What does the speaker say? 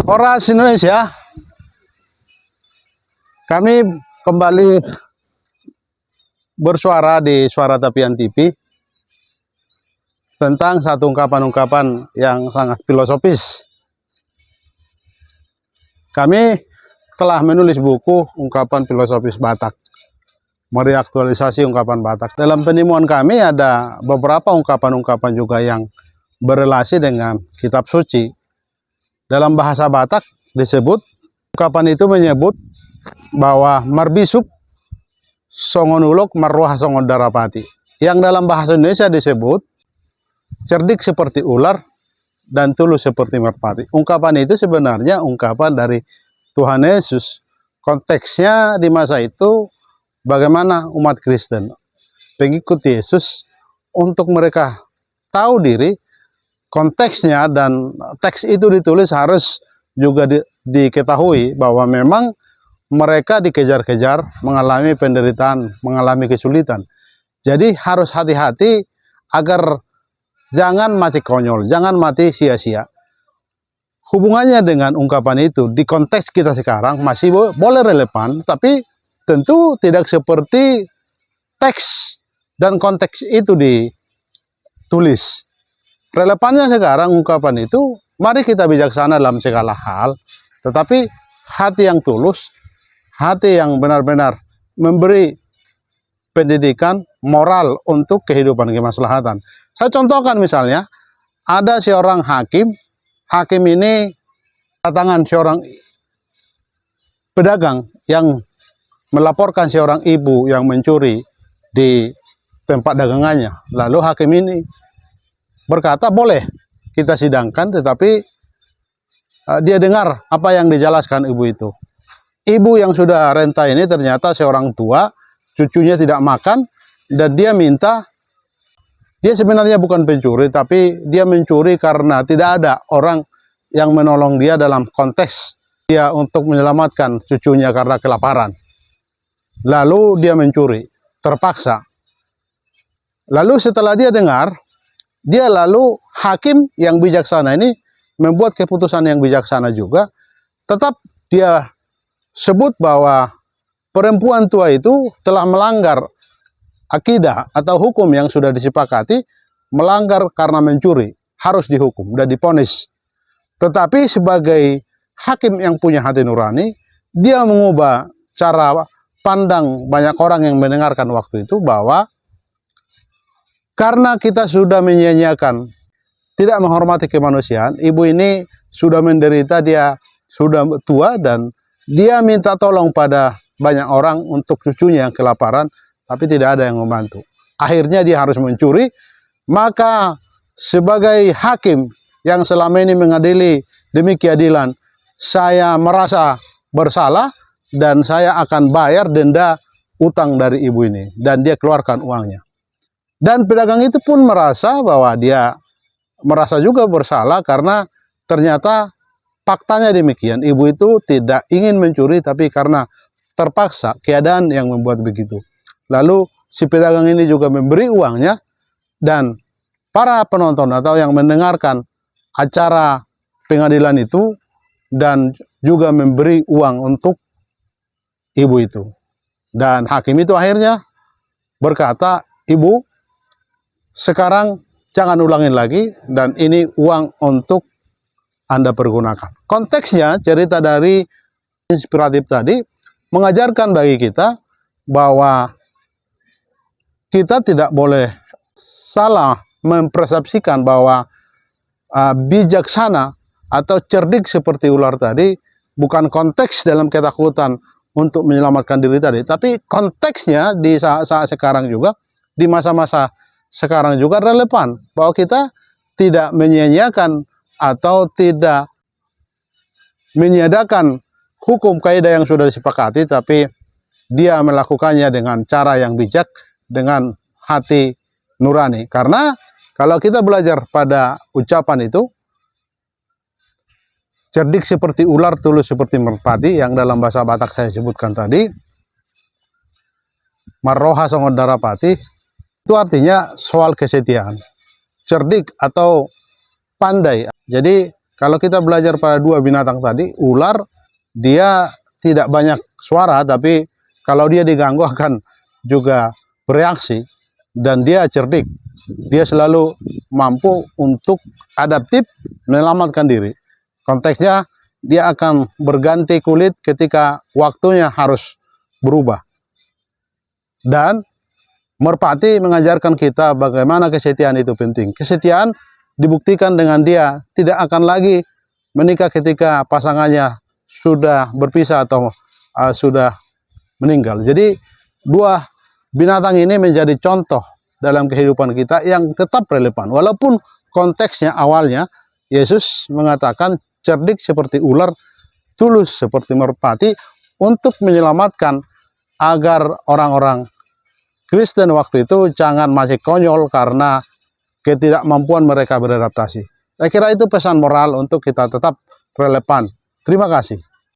Horas Indonesia, kami kembali bersuara di Suara Tapian TV tentang satu ungkapan-ungkapan yang sangat filosofis. Kami telah menulis buku Ungkapan Filosofis Batak, mereaktualisasi ungkapan Batak. Dalam penemuan kami ada beberapa ungkapan-ungkapan juga yang berelasi dengan kitab suci. Dalam bahasa Batak disebut, ungkapan itu menyebut bahwa marbisuk songonulok marwah songon darapati. Yang dalam bahasa Indonesia disebut cerdik seperti ular dan tulus seperti merpati. Ungkapan itu sebenarnya ungkapan dari Tuhan Yesus. Konteksnya di masa itu bagaimana umat Kristen, pengikut Yesus, untuk mereka tahu diri. Konteksnya dan teks itu ditulis harus juga diketahui bahwa memang mereka dikejar-kejar, mengalami penderitaan, mengalami kesulitan. Jadi harus hati-hati agar jangan mati konyol, jangan mati sia-sia. Hubungannya dengan ungkapan itu di konteks kita sekarang masih boleh relevan, tapi tentu tidak seperti teks dan konteks itu ditulis. Relevannya sekarang ungkapan itu, mari kita bijaksana dalam segala hal, tetapi hati yang tulus, hati yang benar-benar memberi pendidikan moral untuk kehidupan kemaslahatan. Saya contohkan misalnya, ada seorang hakim ini datangan seorang pedagang yang melaporkan seorang ibu yang mencuri di tempat dagangannya. Lalu hakim ini berkata, boleh kita sidangkan, tetapi dia dengar apa yang dijelaskan ibu itu. Ibu yang sudah renta ini ternyata seorang tua, cucunya tidak makan, dan dia minta, dia sebenarnya bukan pencuri, tapi dia mencuri karena tidak ada orang yang menolong dia dalam konteks dia untuk menyelamatkan cucunya karena kelaparan. Lalu dia mencuri, terpaksa. Lalu setelah dia dengar, dia lalu hakim yang bijaksana ini membuat keputusan yang bijaksana juga. Tetap dia sebut bahwa perempuan tua itu telah melanggar akidah atau hukum yang sudah disepakati, melanggar karena mencuri, harus dihukum dan diponis. Tetapi sebagai hakim yang punya hati nurani, dia mengubah cara pandang banyak orang yang mendengarkan waktu itu, bahwa karena kita sudah menyia-nyiakan, tidak menghormati kemanusiaan, ibu ini sudah menderita, dia sudah tua, dan dia minta tolong pada banyak orang untuk cucunya yang kelaparan, tapi tidak ada yang membantu. Akhirnya dia harus mencuri. Maka sebagai hakim yang selama ini mengadili demi keadilan, saya merasa bersalah dan saya akan bayar denda utang dari ibu ini, dan dia keluarkan uangnya. Dan pedagang itu pun merasa bahwa dia merasa juga bersalah karena ternyata faktanya demikian. Ibu itu tidak ingin mencuri, tapi karena terpaksa, keadaan yang membuat begitu. Lalu si pedagang ini juga memberi uangnya, dan para penonton atau yang mendengarkan acara pengadilan itu dan juga memberi uang untuk ibu itu. Dan hakim itu akhirnya berkata, ibu, sekarang jangan ulangin lagi, dan ini uang untuk Anda pergunakan. Konteksnya, cerita dari inspiratif tadi mengajarkan bagi kita bahwa kita tidak boleh salah mempersepsikan bahwa bijaksana atau cerdik seperti ular tadi bukan konteks dalam ketakutan untuk menyelamatkan diri tadi, tapi konteksnya di saat sekarang juga, di masa-masa sekarang juga relevan, bahwa kita tidak menyia-nyiakan atau tidak meniadakan hukum kaidah yang sudah disepakati, tapi dia melakukannya dengan cara yang bijak, dengan hati nurani. Karena kalau kita belajar pada ucapan itu, cerdik seperti ular, tulus seperti merpati, yang dalam bahasa Batak saya sebutkan tadi, marroha songon darapati, itu artinya soal kesetiaan. Cerdik atau pandai. Jadi Kalau kita belajar pada dua binatang tadi, ular dia tidak banyak suara, tapi kalau dia diganggu akan juga bereaksi, dan dia cerdik. Dia selalu mampu untuk adaptif menyelamatkan diri. Konteksnya dia akan berganti kulit ketika waktunya harus berubah. Dan merpati mengajarkan kita bagaimana kesetiaan itu penting. Kesetiaan dibuktikan dengan dia tidak akan lagi menikah ketika pasangannya sudah berpisah atau sudah meninggal. Jadi dua binatang ini menjadi contoh dalam kehidupan kita yang tetap relevan. Walaupun konteksnya awalnya Yesus mengatakan cerdik seperti ular, tulus seperti merpati, untuk menyelamatkan agar orang-orang Kristen waktu itu jangan masih konyol karena ketidakmampuan mereka beradaptasi. Saya kira itu pesan moral untuk kita tetap relevan. Terima kasih.